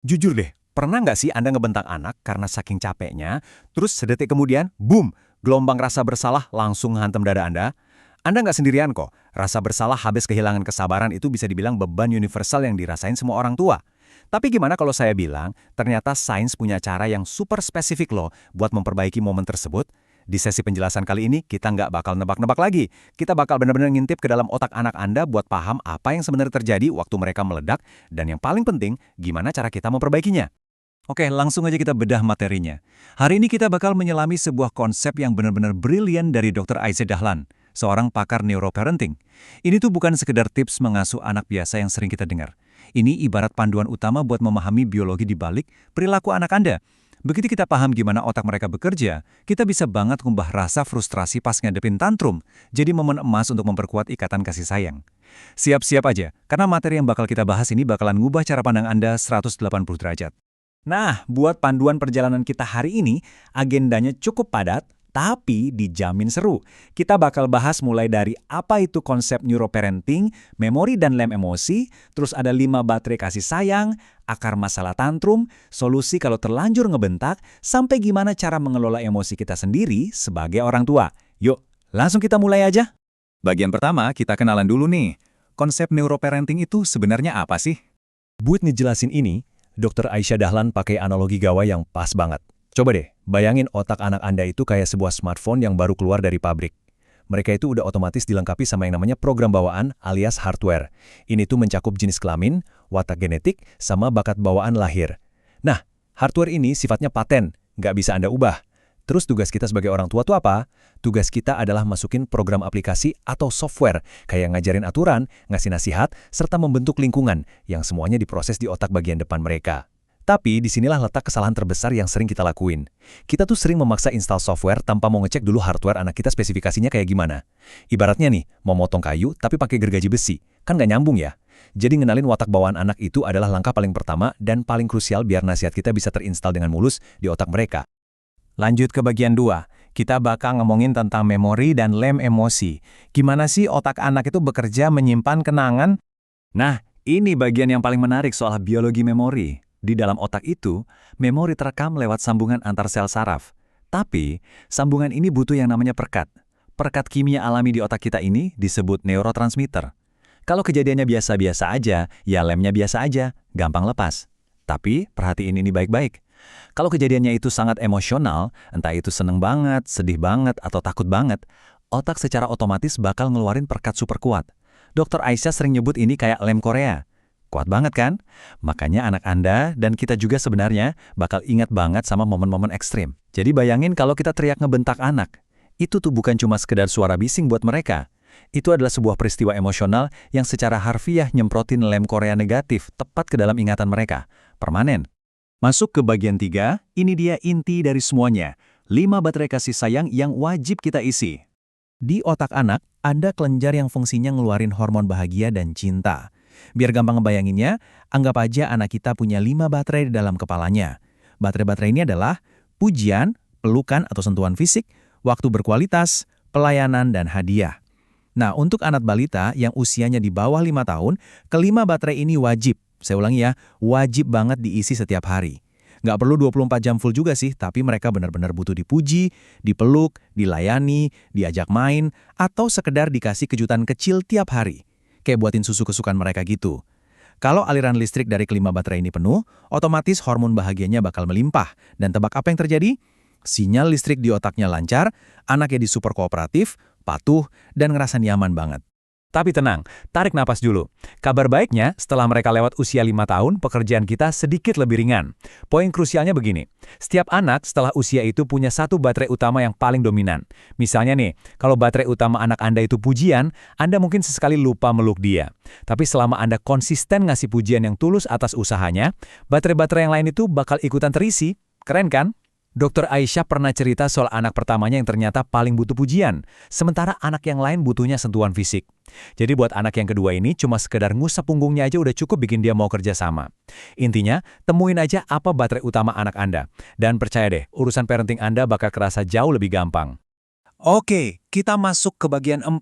Jujur deh, pernah nggak sih Anda ngebentak anak karena saking capeknya, terus sedetik kemudian, boom, gelombang rasa bersalah langsung hantam dada Anda? Anda nggak sendirian kok. Rasa bersalah habis kehilangan kesabaran itu bisa dibilang beban universal yang dirasain semua orang tua. Tapi gimana kalau saya bilang, ternyata sains punya cara yang super spesifik loh buat memperbaiki momen tersebut? Di sesi penjelasan kali ini, kita nggak bakal nebak-nebak lagi. Kita bakal benar-benar ngintip ke dalam otak anak Anda buat paham apa yang sebenarnya terjadi waktu mereka meledak, dan yang paling penting, gimana cara kita memperbaikinya. Oke, langsung aja kita bedah materinya. Hari ini kita bakal menyelami sebuah konsep yang benar-benar brilian dari Dr. Aisyah Dahlan, seorang pakar neuroparenting. Ini tuh bukan sekedar tips mengasuh anak biasa yang sering kita dengar. Ini ibarat panduan utama buat memahami biologi di balik perilaku anak Anda. Begitu kita paham gimana otak mereka bekerja, kita bisa banget ngubah rasa frustrasi pas ngadepin tantrum, jadi momen emas untuk memperkuat ikatan kasih sayang. Siap-siap aja, karena materi yang bakal kita bahas ini bakalan ngubah cara pandang Anda 180 derajat. Nah, buat panduan perjalanan kita hari ini, agendanya cukup padat, tapi dijamin seru. Kita bakal bahas mulai dari apa itu konsep neuroparenting, memori dan lem emosi, terus ada 5 baterai kasih sayang, akar masalah tantrum, solusi kalau terlanjur ngebentak, sampai gimana cara mengelola emosi kita sendiri sebagai orang tua. Yuk, langsung kita mulai aja. Bagian pertama, kita kenalan dulu nih. Konsep neuroparenting itu sebenarnya apa sih? Buat ngejelasin ini, Dr. Aisyah Dahlan pakai analogi gawai yang pas banget. Coba deh, bayangin otak anak Anda itu kayak sebuah smartphone yang baru keluar dari pabrik. Mereka itu udah otomatis dilengkapi sama yang namanya program bawaan alias hardware. Ini tuh mencakup jenis kelamin, watak genetik, sama bakat bawaan lahir. Nah, hardware ini sifatnya paten, nggak bisa Anda ubah. Terus tugas kita sebagai orang tua tuh apa? Tugas kita adalah masukin program aplikasi atau software, kayak ngajarin aturan, ngasih nasihat, serta membentuk lingkungan, yang semuanya diproses di otak bagian depan mereka. Tapi disinilah letak kesalahan terbesar yang sering kita lakuin. Kita tuh sering memaksa install software tanpa mau ngecek dulu hardware anak kita spesifikasinya kayak gimana. Ibaratnya nih, mau motong kayu tapi pakai gergaji besi. Kan nggak nyambung ya? Jadi ngenalin watak bawaan anak itu adalah langkah paling pertama dan paling krusial biar nasihat kita bisa terinstal dengan mulus di otak mereka. Lanjut ke bagian 2. Kita bakal ngomongin tentang memori dan lem emosi. Gimana sih otak anak itu bekerja menyimpan kenangan? Nah, ini bagian yang paling menarik soal biologi memori. Di dalam otak itu, memori terekam lewat sambungan antar sel saraf. Tapi, sambungan ini butuh yang namanya perekat. Perekat kimia alami di otak kita ini disebut neurotransmitter. Kalau kejadiannya biasa-biasa aja, ya lemnya biasa aja, gampang lepas. Tapi, perhatiin ini baik-baik. Kalau kejadiannya itu sangat emosional, entah itu seneng banget, sedih banget, atau takut banget, otak secara otomatis bakal ngeluarin perekat super kuat. Dr. Aisyah sering nyebut ini kayak lem Korea. Kuat banget kan? Makanya anak Anda dan kita juga sebenarnya bakal ingat banget sama momen-momen ekstrim. Jadi bayangin kalau kita teriak ngebentak anak. Itu tuh bukan cuma sekedar suara bising buat mereka. Itu adalah sebuah peristiwa emosional yang secara harfiah nyemprotin lem Korea negatif tepat ke dalam ingatan mereka. Permanen. Masuk ke bagian 3, ini dia inti dari semuanya. 5 baterai kasih sayang yang wajib kita isi. Di otak anak, ada kelenjar yang fungsinya ngeluarin hormon bahagia dan cinta. Biar gampang ngebayanginnya, anggap aja anak kita punya 5 baterai di dalam kepalanya. Baterai-baterai ini adalah pujian, pelukan atau sentuhan fisik, waktu berkualitas, pelayanan, dan hadiah. Nah, untuk anak balita yang usianya di bawah 5 tahun, kelima baterai ini wajib. Saya ulangi ya, wajib banget diisi setiap hari. Nggak perlu 24 jam full juga sih, tapi mereka benar-benar butuh dipuji, dipeluk, dilayani, diajak main, atau sekedar dikasih kejutan kecil tiap hari. Kayak buatin susu kesukaan mereka gitu. Kalau aliran listrik dari kelima baterai ini penuh, otomatis hormon bahagianya bakal melimpah. Dan tebak apa yang terjadi? Sinyal listrik di otaknya lancar, anaknya super kooperatif, patuh, dan ngerasa nyaman banget. Tapi tenang, tarik napas dulu. Kabar baiknya, setelah mereka lewat usia 5 tahun, pekerjaan kita sedikit lebih ringan. Poin krusialnya begini, setiap anak setelah usia itu punya satu baterai utama yang paling dominan. Misalnya nih, kalau baterai utama anak Anda itu pujian, Anda mungkin sesekali lupa meluk dia. Tapi selama Anda konsisten ngasih pujian yang tulus atas usahanya, baterai-baterai yang lain itu bakal ikutan terisi. Keren kan? Dr. Aisyah pernah cerita soal anak pertamanya yang ternyata paling butuh pujian, sementara anak yang lain butuhnya sentuhan fisik. Jadi buat anak yang kedua ini cuma sekedar ngusap punggungnya aja udah cukup bikin dia mau kerja sama. Intinya, temuin aja apa baterai utama anak Anda. Dan percaya deh, urusan parenting Anda bakal kerasa jauh lebih gampang. Oke, kita masuk ke bagian 4.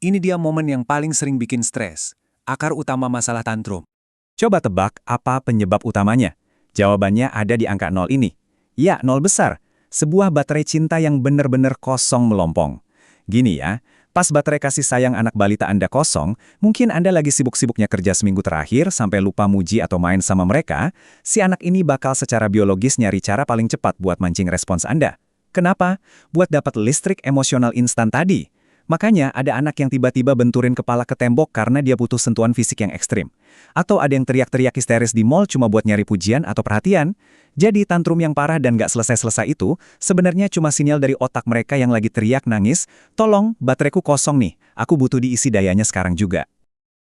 Ini dia momen yang paling sering bikin stres. Akar utama masalah tantrum. Coba tebak apa penyebab utamanya. Jawabannya ada di angka 0 ini. Ya, 0 besar. Sebuah baterai cinta yang benar-benar kosong melompong. Gini ya, pas baterai kasih sayang anak balita Anda kosong, mungkin Anda lagi sibuk-sibuknya kerja seminggu terakhir sampai lupa muji atau main sama mereka, si anak ini bakal secara biologis nyari cara paling cepat buat mancing respons Anda. Kenapa? Buat dapat listrik emosional instan tadi. Makanya ada anak yang tiba-tiba benturin kepala ke tembok karena dia butuh sentuhan fisik yang ekstrim. Atau ada yang teriak-teriak histeris di mall cuma buat nyari pujian atau perhatian. Jadi tantrum yang parah dan gak selesai-selesai itu sebenarnya cuma sinyal dari otak mereka yang lagi teriak nangis, "Tolong, bateraiku kosong nih, aku butuh diisi dayanya sekarang juga."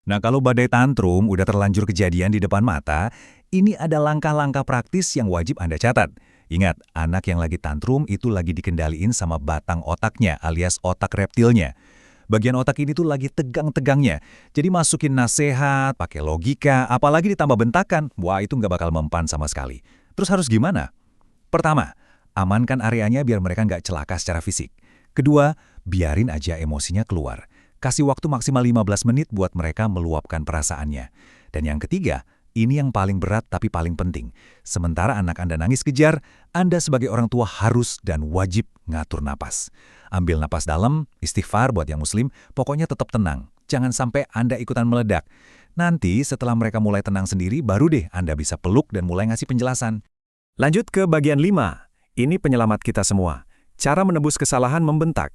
Nah, kalau badai tantrum udah terlanjur kejadian di depan mata, ini ada langkah-langkah praktis yang wajib Anda catat. Ingat, anak yang lagi tantrum itu lagi dikendaliin sama batang otaknya alias otak reptilnya. Bagian otak ini tuh lagi tegang-tegangnya. Jadi masukin nasihat, pakai logika, apalagi ditambah bentakan, wah itu nggak bakal mempan sama sekali. Terus harus gimana? Pertama, amankan areanya biar mereka nggak celaka secara fisik. Kedua, biarin aja emosinya keluar. Kasih waktu maksimal 15 menit buat mereka meluapkan perasaannya. Dan yang ketiga, ini yang paling berat tapi paling penting. Sementara anak Anda nangis kejar, Anda sebagai orang tua harus dan wajib ngatur napas. Ambil napas dalam, istighfar buat yang muslim, pokoknya tetap tenang. Jangan sampai Anda ikutan meledak. Nanti setelah mereka mulai tenang sendiri, baru deh Anda bisa peluk dan mulai ngasih penjelasan. Lanjut ke bagian 5. Ini penyelamat kita semua. Cara menebus kesalahan membentak.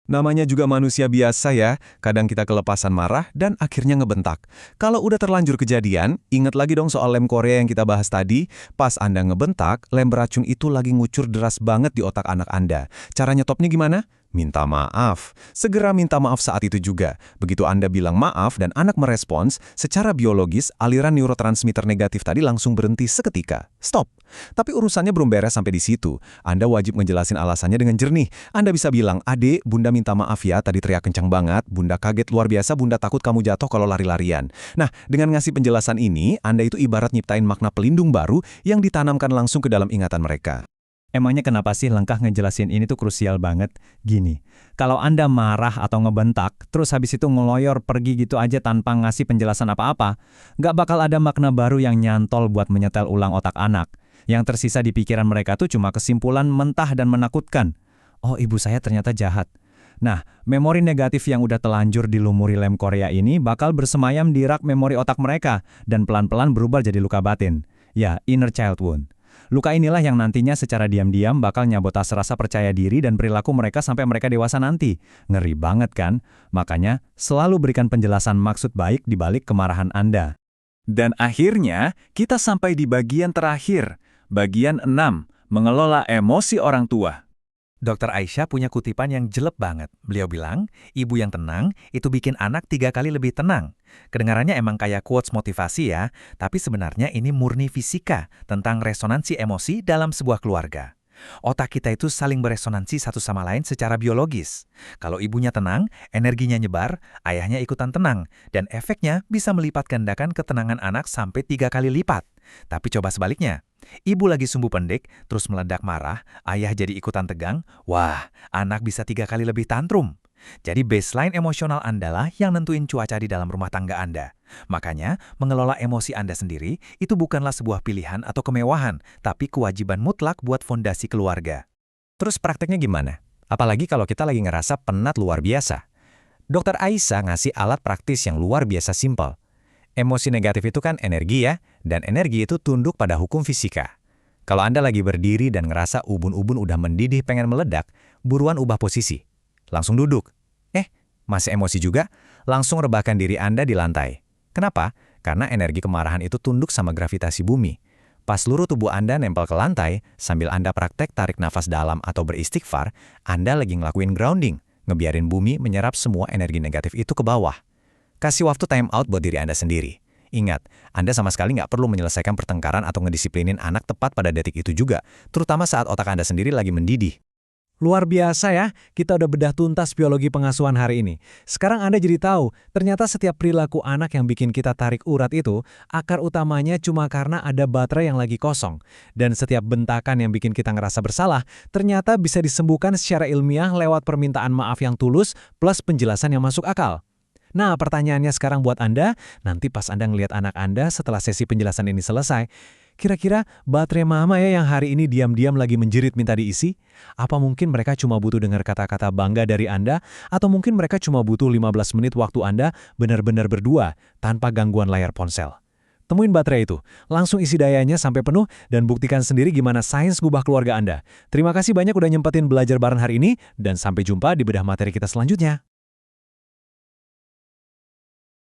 Namanya juga manusia biasa ya, kadang kita kelepasan marah dan akhirnya ngebentak. Kalau udah terlanjur kejadian, ingat lagi dong soal lem Korea yang kita bahas tadi. Pas Anda ngebentak, lem beracun itu lagi ngucur deras banget di otak anak Anda. Cara nyetopnya gimana? Minta maaf. Segera minta maaf saat itu juga. Begitu Anda bilang maaf dan anak merespons, secara biologis aliran neurotransmitter negatif tadi langsung berhenti seketika. Stop. Tapi urusannya belum beres sampai di situ. Anda wajib ngejelasin alasannya dengan jernih. Anda bisa bilang, "Adik, Bunda minta maaf ya, tadi teriak kencang banget. Bunda kaget luar biasa, Bunda takut kamu jatuh kalau lari-larian." Nah, dengan ngasih penjelasan ini, Anda itu ibarat nyiptain makna pelindung baru yang ditanamkan langsung ke dalam ingatan mereka. Emangnya kenapa sih langkah ngejelasin ini tuh krusial banget? Gini, kalau Anda marah atau ngebentak, terus habis itu ngeloyor pergi gitu aja tanpa ngasih penjelasan apa-apa, nggak bakal ada makna baru yang nyantol buat menyetel ulang otak anak. Yang tersisa di pikiran mereka tuh cuma kesimpulan mentah dan menakutkan. Oh, ibu saya ternyata jahat. Nah, memori negatif yang udah telanjur dilumuri lem Korea ini bakal bersemayam di rak memori otak mereka dan pelan-pelan berubah jadi luka batin. Ya, inner child wound. Luka inilah yang nantinya secara diam-diam bakal nyabotas rasa percaya diri dan perilaku mereka sampai mereka dewasa nanti. Ngeri banget kan? Makanya, selalu berikan penjelasan maksud baik di balik kemarahan Anda. Dan akhirnya, kita sampai di bagian terakhir. Bagian 6, mengelola emosi orang tua. Dr. Aisyah punya kutipan yang jelek banget. Beliau bilang, ibu yang tenang itu bikin anak 3 kali lebih tenang. Kedengarannya emang kayak quotes motivasi ya, tapi sebenarnya ini murni fisika tentang resonansi emosi dalam sebuah keluarga. Otak kita itu saling beresonansi satu sama lain secara biologis. Kalau ibunya tenang, energinya nyebar, ayahnya ikutan tenang, dan efeknya bisa melipat gandakan ketenangan anak sampai 3 kali lipat. Tapi coba sebaliknya, ibu lagi sumbu pendek, terus meledak marah, ayah jadi ikutan tegang, wah, anak bisa 3 kali lebih tantrum. Jadi baseline emosional Anda lah yang nentuin cuaca di dalam rumah tangga Anda. Makanya, mengelola emosi Anda sendiri itu bukanlah sebuah pilihan atau kemewahan, tapi kewajiban mutlak buat fondasi keluarga. Terus prakteknya gimana? Apalagi kalau kita lagi ngerasa penat luar biasa. Dr. Aisyah ngasih alat praktis yang luar biasa simpel. Emosi negatif itu kan energi ya, dan energi itu tunduk pada hukum fisika. Kalau Anda lagi berdiri dan ngerasa ubun-ubun udah mendidih pengen meledak, buruan ubah posisi. Langsung duduk. Masih emosi juga? Langsung rebahkan diri Anda di lantai. Kenapa? Karena energi kemarahan itu tunduk sama gravitasi bumi. Pas seluruh tubuh Anda nempel ke lantai, sambil Anda praktek tarik nafas dalam atau beristighfar, Anda lagi ngelakuin grounding, ngebiarin bumi menyerap semua energi negatif itu ke bawah. Kasih waktu time out buat diri Anda sendiri. Ingat, Anda sama sekali nggak perlu menyelesaikan pertengkaran atau ngedisiplinin anak tepat pada detik itu juga, terutama saat otak Anda sendiri lagi mendidih. Luar biasa ya, kita udah bedah tuntas biologi pengasuhan hari ini. Sekarang Anda jadi tahu, ternyata setiap perilaku anak yang bikin kita tarik urat itu, akar utamanya cuma karena ada baterai yang lagi kosong. Dan setiap bentakan yang bikin kita ngerasa bersalah, ternyata bisa disembuhkan secara ilmiah lewat permintaan maaf yang tulus plus penjelasan yang masuk akal. Nah, pertanyaannya sekarang buat Anda, nanti pas Anda ngelihat anak Anda setelah sesi penjelasan ini selesai, Kira-kira baterai mama ya yang hari ini diam-diam lagi menjerit minta diisi? Apa mungkin mereka cuma butuh dengar kata-kata bangga dari Anda? Atau mungkin mereka cuma butuh 15 menit waktu Anda benar-benar berdua tanpa gangguan layar ponsel? Temuin baterai itu, langsung isi dayanya sampai penuh dan buktikan sendiri gimana sains ngubah keluarga Anda. Terima kasih banyak udah nyempetin belajar bareng hari ini dan sampai jumpa di bedah materi kita selanjutnya.